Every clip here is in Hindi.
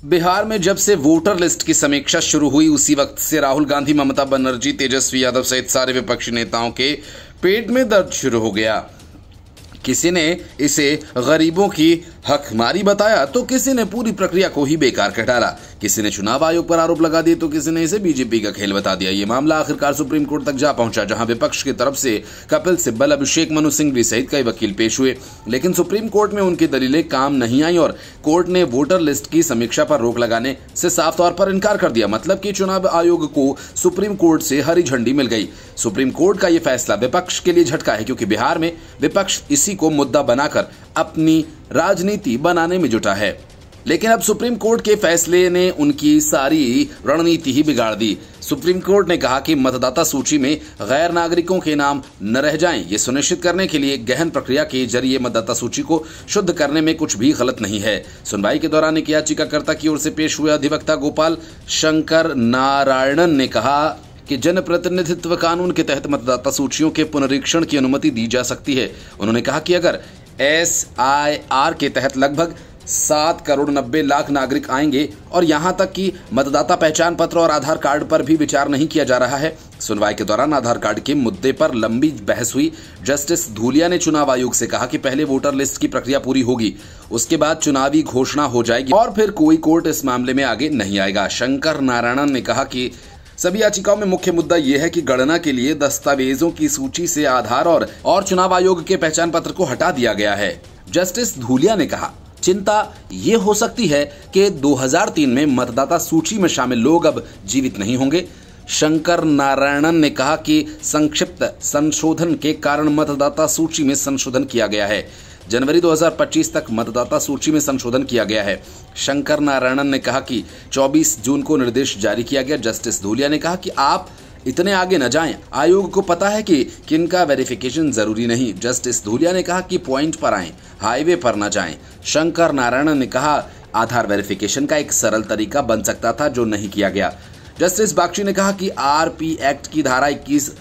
बिहार में जब से वोटर लिस्ट की समीक्षा शुरू हुई उसी वक्त से राहुल गांधी, ममता बनर्जी, तेजस्वी यादव सहित सारे विपक्षी नेताओं के पेट में दर्द शुरू हो गया। किसी ने इसे गरीबों की हकमारी बताया तो किसी ने पूरी प्रक्रिया को ही बेकार कर डाला। किसी ने चुनाव आयोग पर आरोप लगा दिए तो किसी ने इसे बीजेपी का खेल बता दिया। ये मामला आखिरकार सुप्रीम कोर्ट तक जा पहुंचा, जहां विपक्ष की तरफ से कपिल सिब्बल, अभिषेक मनु सिंघवी सहित कई वकील पेश हुए, लेकिन सुप्रीम कोर्ट में उनकी दलीलें काम नहीं आई और कोर्ट ने वोटर लिस्ट की समीक्षा पर रोक लगाने से साफ तौर पर इनकार कर दिया। मतलब कि चुनाव आयोग को सुप्रीम कोर्ट से हरी झंडी मिल गई। सुप्रीम कोर्ट का यह फैसला विपक्ष के लिए झटका है, क्योंकि बिहार में विपक्ष इसी को मुद्दा बनाकर अपनी राजनीति बनाने में जुटा है। लेकिन अब सुप्रीम कोर्ट के फैसले ने उनकी सारी रणनीति ही बिगाड़ दी। सुप्रीम कोर्ट ने कहा कि मतदाता सूची में गैर नागरिकों के नाम न रह जाएं। ये सुनिश्चित करने के लिए गहन प्रक्रिया के जरिए मतदाता सूची को शुद्ध करने में कुछ भी गलत नहीं है। सुनवाई के दौरान एक याचिकाकर्ता की ओर से पेश हुए अधिवक्ता गोपाल शंकर नारायणन ने कहा कि जनप्रतिनिधित्व कानून के तहत मतदाता सूचियों के पुनरीक्षण की अनुमति दी जा सकती है। उन्होंने कहा कि अगर SIR के तहत लगभग 7 करोड़ 90 लाख नागरिक आएंगे और यहां तक कि मतदाता पहचान पत्र और आधार कार्ड पर भी विचार नहीं किया जा रहा है। सुनवाई के दौरान आधार कार्ड के मुद्दे पर लंबी बहस हुई। जस्टिस धूलिया ने चुनाव आयोग से कहा कि पहले वोटर लिस्ट की प्रक्रिया पूरी होगी, उसके बाद चुनावी घोषणा हो जाएगी और फिर कोई कोर्ट इस मामले में आगे नहीं आएगा। शंकर नारायणन ने कहा कि सभी याचिकाओं में मुख्य मुद्दा यह है कि गणना के लिए दस्तावेजों की सूची से आधार और चुनाव आयोग के पहचान पत्र को हटा दिया गया है। जस्टिस धूलिया ने कहा, चिंता ये हो सकती है कि 2003 में मतदाता सूची में शामिल लोग अब जीवित नहीं होंगे। शंकर नारायणन ने कहा कि संक्षिप्त संशोधन के कारण मतदाता सूची में संशोधन किया गया है। जनवरी 2025 तक मतदाता सूची में संशोधन किया गया है। शंकर नारायणन ने कहा कि 24 जून को निर्देश जारी किया गया। जस्टिस धूलिया ने कहा कि आप इतने आगे न जाएं, आयोग को पता है कि किनका वेरिफिकेशन जरूरी नहीं। जस्टिस धूलिया ने कहा कि पॉइंट पर आएं, हाईवे पर न जाएं। शंकर नारायणन ने कहा आधार वेरिफिकेशन का एक सरल तरीका बन सकता था जो नहीं किया गया। जस्टिस बागची ने कहा कि RP एक्ट की धारा 21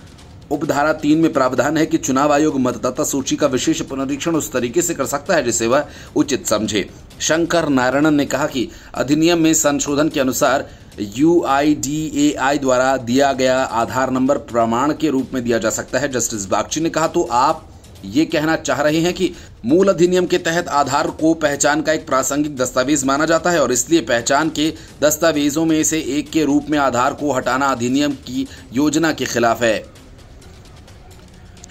उपधारा 3 में प्रावधान है कि चुनाव आयोग मतदाता सूची का विशेष पुनरीक्षण उस तरीके से कर सकता है जिसे वह उचित समझे। शंकर नारायणन ने कहा कि अधिनियम में संशोधन के अनुसार UIDAI द्वारा दिया गया आधार नंबर प्रमाण के रूप में दिया जा सकता है। जस्टिस बागची ने कहा, तो आप ये कहना चाह रहे हैं कि मूल अधिनियम के तहत आधार को पहचान का एक प्रासंगिक दस्तावेज माना जाता है और इसलिए पहचान के दस्तावेजों में से एक के रूप में आधार को हटाना अधिनियम की योजना के खिलाफ है।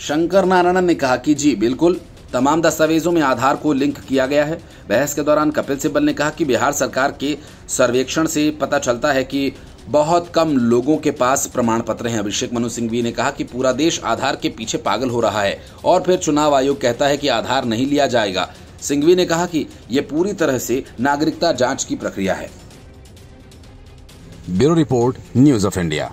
शंकर नारायणन ने कहा कि जी बिल्कुल, तमाम दस्तावेजों में आधार को लिंक किया गया है। बहस के दौरान कपिल सिब्बल ने कहा कि बिहार सरकार के सर्वेक्षण से पता चलता है कि बहुत कम लोगों के पास प्रमाण पत्र हैं। अभिषेक मनु सिंघवी ने कहा कि पूरा देश आधार के पीछे पागल हो रहा है और फिर चुनाव आयोग कहता है कि आधार नहीं लिया जाएगा। सिंघवी ने कहा कि यह पूरी तरह से नागरिकता जांच की प्रक्रिया है। Bureau report, news of India.